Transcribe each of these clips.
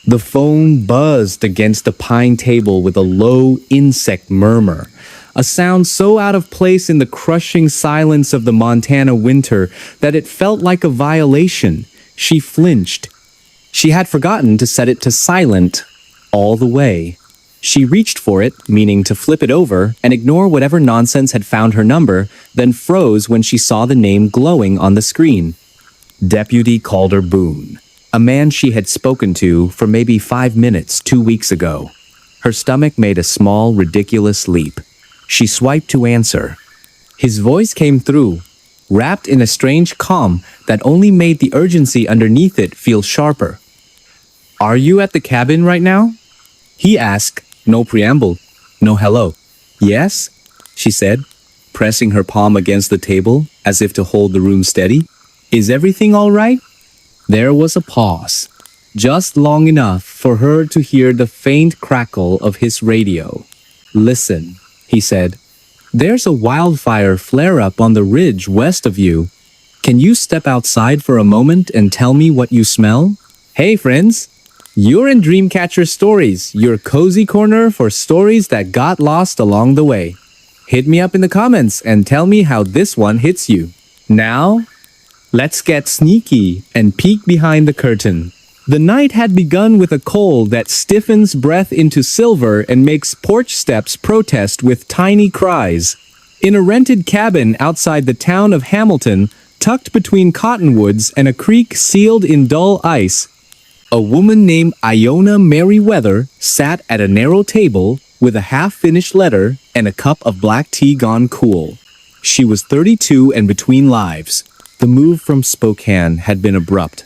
The phone buzzed against the pine table with a low insect murmur, a sound so out of place in the crushing silence of the Montana winter that it felt like a violation. She flinched. She had forgotten to set it to silent all the way. She reached for it, meaning to flip it over and ignore whatever nonsense had found her number, then froze when she saw the name glowing on the screen. Deputy Calder Boone, a man she had spoken to for maybe 5 minutes 2 weeks ago. Her stomach made a small, ridiculous leap. She swiped to answer. His voice came through, wrapped in a strange calm that only made the urgency underneath it feel sharper. "Are you at the cabin right now?" He asked, no preamble, no hello. "Yes," she said, pressing her palm against the table as if to hold the room steady. "Is everything all right?" There was a pause, just long enough for her to hear the faint crackle of his radio. "Listen," he said. "There's a wildfire flare-up on the ridge west of you. Can you step outside for a moment and tell me what you smell?" Hey friends, you're in Dreamcatcher Stories, your cozy corner for stories that got lost along the way. Hit me up in the comments and tell me how this one hits you. Now, let's get sneaky and peek behind the curtain. The night had begun with a cold that stiffens breath into silver and makes porch steps protest with tiny cries. In a rented cabin outside the town of Hamilton, tucked between cottonwoods and a creek sealed in dull ice, a woman named Iona Merriweather sat at a narrow table with a half-finished letter and a cup of black tea gone cool. She was 32 and between lives. The move from Spokane had been abrupt,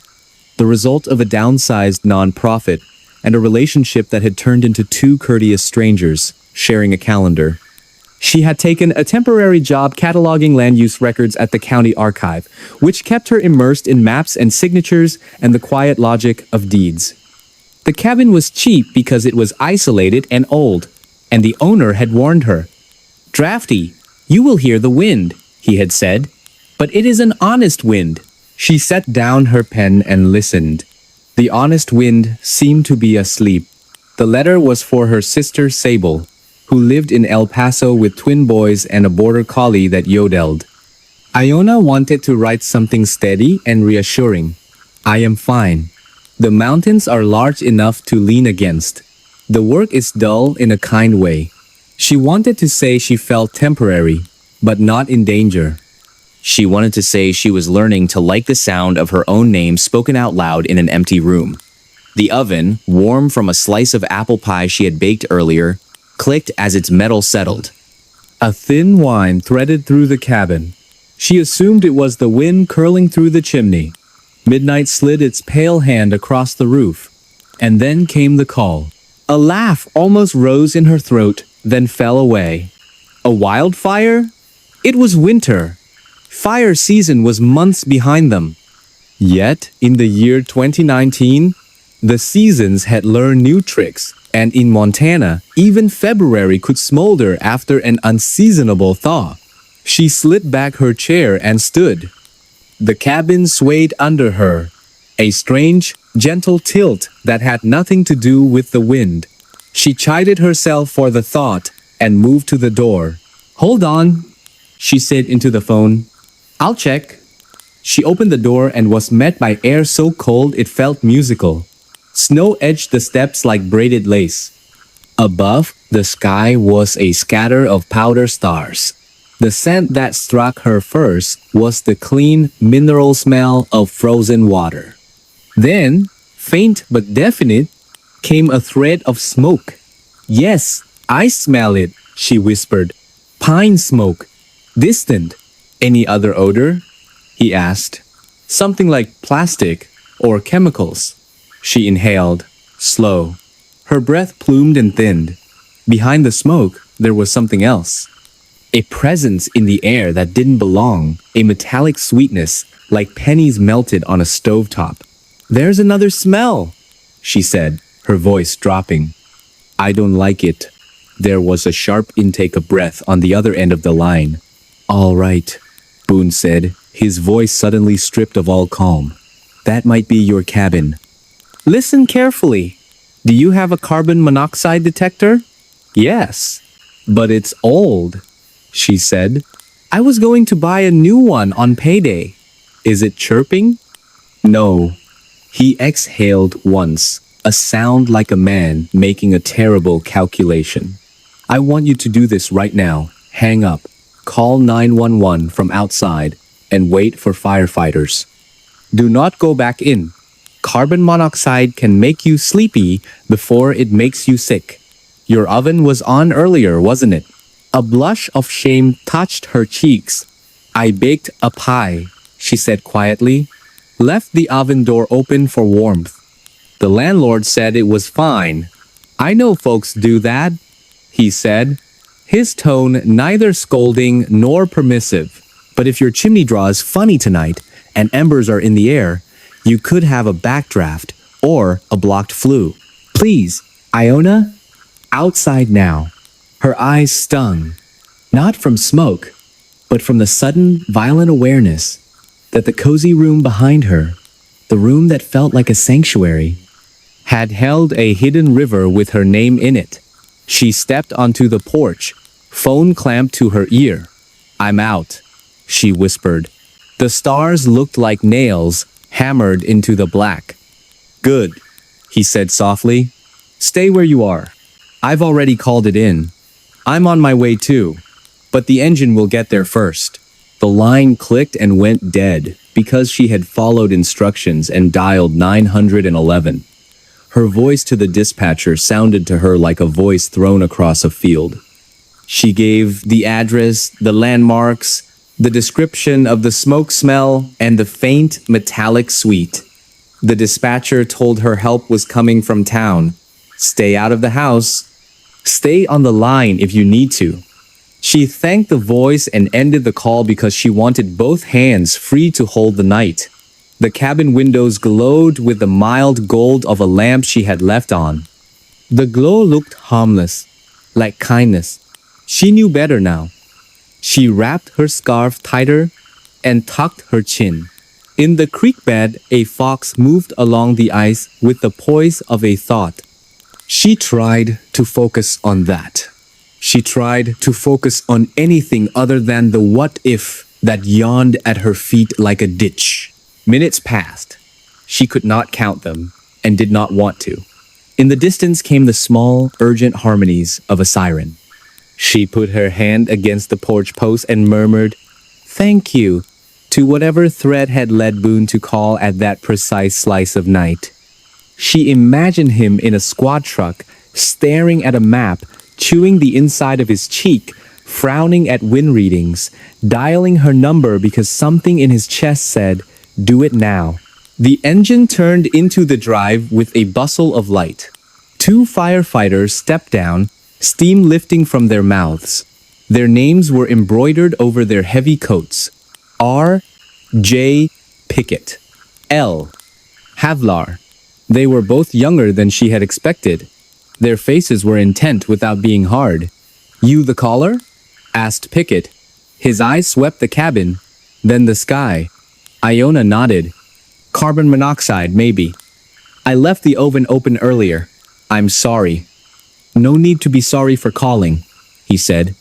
the result of a downsized nonprofit and a relationship that had turned into two courteous strangers sharing a calendar. She had taken a temporary job cataloging land use records at the county archive, which kept her immersed in maps and signatures and the quiet logic of deeds. The cabin was cheap because it was isolated and old, and the owner had warned her. "Drafty, you will hear the wind," he had said, "but it is an honest wind." She set down her pen and listened. The honest wind seemed to be asleep. The letter was for her sister Sable, who lived in El Paso with twin boys and a border collie that yodeled. Iona wanted to write something steady and reassuring. "I am fine. The mountains are large enough to lean against. The work is dull in a kind way." She wanted to say she felt temporary, but not in danger. She wanted to say she was learning to like the sound of her own name spoken out loud in an empty room. The oven, warm from a slice of apple pie she had baked earlier, clicked as its metal settled. A thin whine threaded through the cabin. She assumed it was the wind curling through the chimney. Midnight slid its pale hand across the roof. And then came the call. A laugh almost rose in her throat, then fell away. A wildfire? It was winter. Fire season was months behind them. Yet, in the year 2019, the seasons had learned new tricks, and in Montana, even February could smolder after an unseasonable thaw. She slid back her chair and stood. The cabin swayed under her, a strange, gentle tilt that had nothing to do with the wind. She chided herself for the thought and moved to the door. "Hold on," she said into the phone. "I'll check." She opened the door and was met by air so cold it felt musical. Snow edged the steps like braided lace. Above, the sky was a scatter of powder stars. The scent that struck her first was the clean, mineral smell of frozen water. Then, faint but definite, came a thread of smoke. "Yes, I smell it," she whispered. "Pine smoke. Distant. Any other odor?" he asked. "Something like plastic or chemicals." She inhaled, slow. Her breath plumed and thinned. Behind the smoke, there was something else. A presence in the air that didn't belong, a metallic sweetness, like pennies melted on a stovetop. "There's another smell," she said, her voice dropping. "I don't like it." There was a sharp intake of breath on the other end of the line. "All right," Boone said, his voice suddenly stripped of all calm. "That might be your cabin." "Listen carefully," Do you have a carbon monoxide detector? Yes, but it's old, she said. I was going to buy a new one on payday. Is it chirping? No. He exhaled once, a sound like a man making a terrible calculation. I want you to do this right now. Hang up, call 911 from outside, and wait for firefighters. Do not go back in. Carbon monoxide can make you sleepy before it makes you sick. Your oven was on earlier, wasn't it? A blush of shame touched her cheeks. I baked a pie, she said quietly. Left the oven door open for warmth. The landlord said it was fine. I know folks do that, he said, his tone neither scolding nor permissive. But if your chimney draws funny tonight and embers are in the air, you could have a backdraft or a blocked flue. Please, Iona, outside now. Her eyes stung, not from smoke, but from the sudden, violent awareness that the cozy room behind her, the room that felt like a sanctuary, had held a hidden river with her name in it. She stepped onto the porch, phone clamped to her ear. I'm out, she whispered. The stars looked like nails hammered into the black. Good, he said softly. Stay where you are. I've already called it in. I'm on my way too, but the engine will get there first. The line clicked and went dead because she had followed instructions and dialed 911. Her voice to the dispatcher sounded to her like a voice thrown across a field. She gave the address, the landmarks, the description of the smoke smell, and the faint metallic sweet. The dispatcher told her help was coming from town. Stay out of the house. Stay on the line if you need to. She thanked the voice and ended the call because she wanted both hands free to hold the night. The cabin windows glowed with the mild gold of a lamp she had left on. The glow looked harmless, like kindness. She knew better now. She wrapped her scarf tighter and tucked her chin. In the creek bed, a fox moved along the ice with the poise of a thought. She tried to focus on that. She tried to focus on anything other than the what if that yawned at her feet like a ditch. Minutes passed. She could not count them and did not want to. In the distance came the small, urgent harmonies of a siren. She put her hand against the porch post and murmured, "Thank you," to whatever thread had led Boone to call at that precise slice of night. She imagined him in a squad truck, staring at a map, chewing the inside of his cheek, frowning at wind readings, dialing her number because something in his chest said, "Do it now." The engine turned into the drive with a bustle of light. Two firefighters stepped down, steam lifting from their mouths. Their names were embroidered over their heavy coats. R. J. Pickett. L. Havlar. They were both younger than she had expected. Their faces were intent without being hard. "You the caller?" asked Pickett. His eyes swept the cabin, then the sky. Iona nodded. "Carbon monoxide, maybe. I left the oven open earlier. I'm sorry." "No need to be sorry for calling," he said.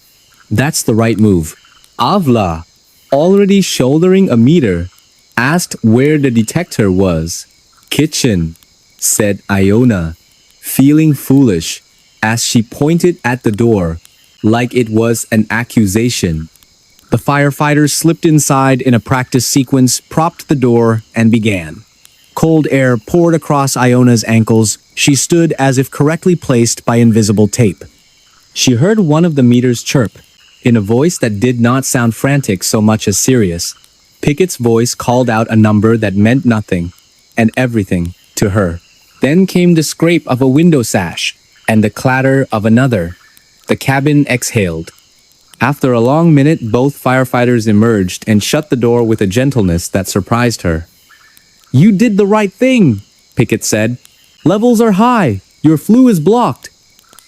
"That's the right move." Avla, already shouldering a meter, asked where the detector was. "Kitchen," said Iona, feeling foolish as she pointed at the door, like it was an accusation. The firefighters slipped inside in a practice sequence, propped the door, and began. Cold air poured across Iona's ankles. She stood as if correctly placed by invisible tape. She heard one of the meters chirp, in a voice that did not sound frantic so much as serious. Pickett's voice called out a number that meant nothing, and everything, to her. Then came the scrape of a window sash, and the clatter of another. The cabin exhaled. After a long minute, both firefighters emerged and shut the door with a gentleness that surprised her. "You did the right thing," Pickett said. "Levels are high. Your flue is blocked."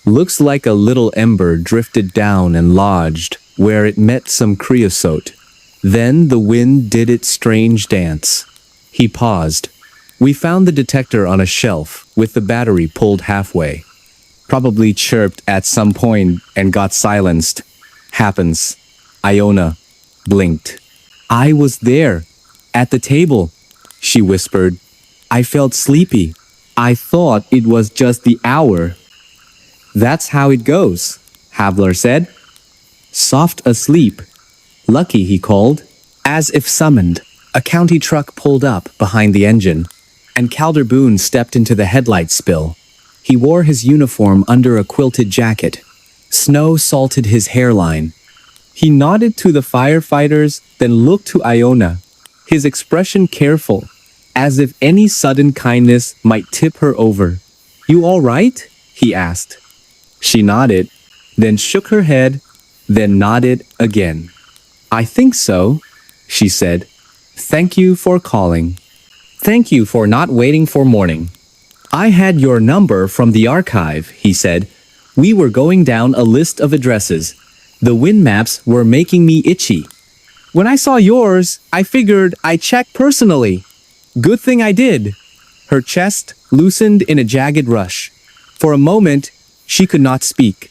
Looks like a little ember drifted down and lodged where it met some creosote. Then the wind did its strange dance. He paused. We found the detector on a shelf with the battery pulled halfway. Probably chirped at some point and got silenced. Happens. Iona blinked. I was there, at the table, she whispered. I felt sleepy. I thought it was just the hour. That's how it goes, Havler said. Soft asleep. Lucky, he called. As if summoned, a county truck pulled up behind the engine, and Calder Boone stepped into the headlight spill. He wore his uniform under a quilted jacket. Snow salted his hairline. He nodded to the firefighters, then looked to Iona, his expression careful, as if any sudden kindness might tip her over. You all right? He asked. She nodded, then shook her head, then nodded again. I think so, she said. Thank you for calling. Thank you for not waiting for morning. I had your number from the archive, he said. We were going down a list of addresses. The wind maps were making me itchy. When I saw yours, I figured I'd check personally. Good thing I did. Her chest loosened in a jagged rush. For a moment, she could not speak.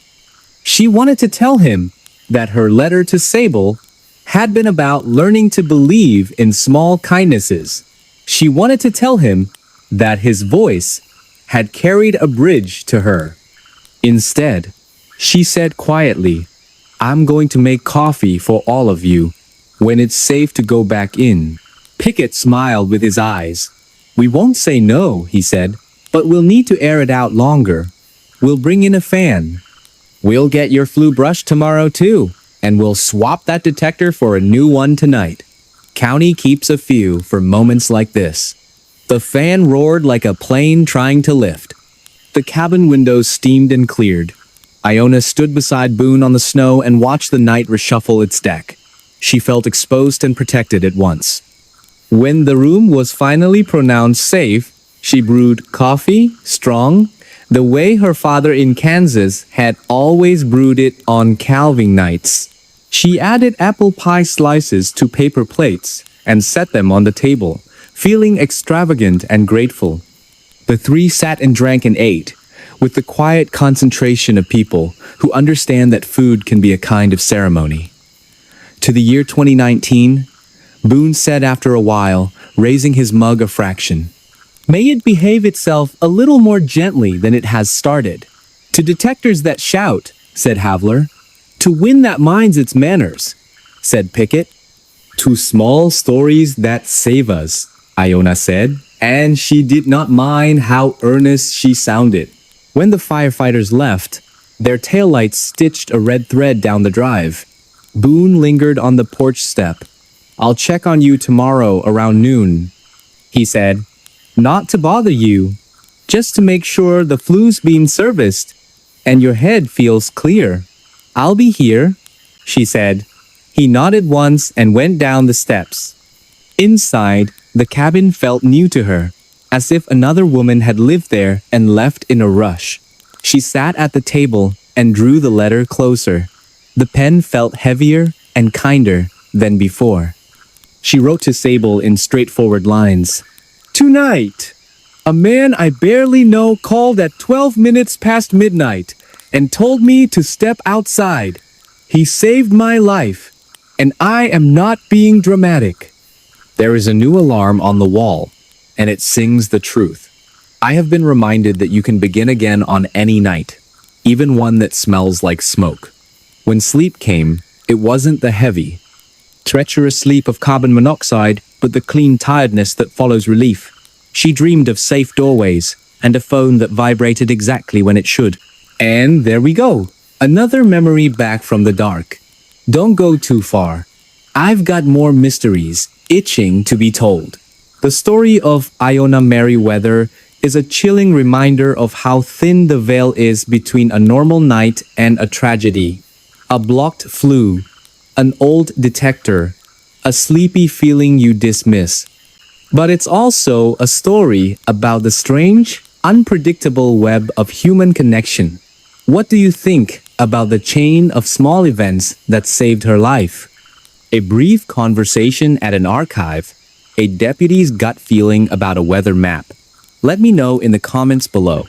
She wanted to tell him that her letter to Sable had been about learning to believe in small kindnesses. She wanted to tell him that his voice had carried a bridge to her. Instead, she said quietly, I'm going to make coffee for all of you when it's safe to go back in. Pickett smiled with his eyes. We won't say no, he said, but we'll need to air it out longer. We'll bring in a fan. We'll get your flu brush tomorrow too, and we'll swap that detector for a new one tonight. County keeps a few for moments like this. The fan roared like a plane trying to lift. The cabin windows steamed and cleared. Iona stood beside Boone on the snow and watched the night reshuffle its deck. She felt exposed and protected at once. When the room was finally pronounced safe, she brewed coffee, strong, the way her father in Kansas had always brewed it on calving nights. She added apple pie slices to paper plates and set them on the table, feeling extravagant and grateful. The three sat and drank and ate, with the quiet concentration of people who understand that food can be a kind of ceremony. To the year 2019, Boone said after a while, raising his mug a fraction, May it behave itself a little more gently than it has started. To detectors that shout, said Havler. To wind that minds its manners, said Pickett. To small stories that save us, Iona said, and she did not mind how earnest she sounded. When the firefighters left, their taillights stitched a red thread down the drive. Boone lingered on the porch step. I'll check on you tomorrow around noon, he said. Not to bother you, just to make sure the flu's being serviced and your head feels clear. I'll be here, she said. He nodded once and went down the steps. Inside, the cabin felt new to her, as if another woman had lived there and left in a rush. She sat at the table and drew the letter closer. The pen felt heavier and kinder than before. She wrote to Sable in straightforward lines. Tonight, a man I barely know called at 12 minutes past midnight and told me to step outside. He saved my life, and I am not being dramatic. There is a new alarm on the wall, and it sings the truth. I have been reminded that you can begin again on any night, even one that smells like smoke. When sleep came, it wasn't the heavy, treacherous sleep of carbon monoxide, but the clean tiredness that follows relief. She dreamed of safe doorways and a phone that vibrated exactly when it should. And there we go, another memory back from the dark. Don't go too far. I've got more mysteries itching to be told. The story of Iona Merriweather is a chilling reminder of how thin the veil is between a normal night and a tragedy. A blocked flue, an old detector, a sleepy feeling you dismiss. But it's also a story about the strange, unpredictable web of human connection. What do you think about the chain of small events that saved her life? A brief conversation at an archive, a deputy's gut feeling about a weather map? Let me know in the comments below.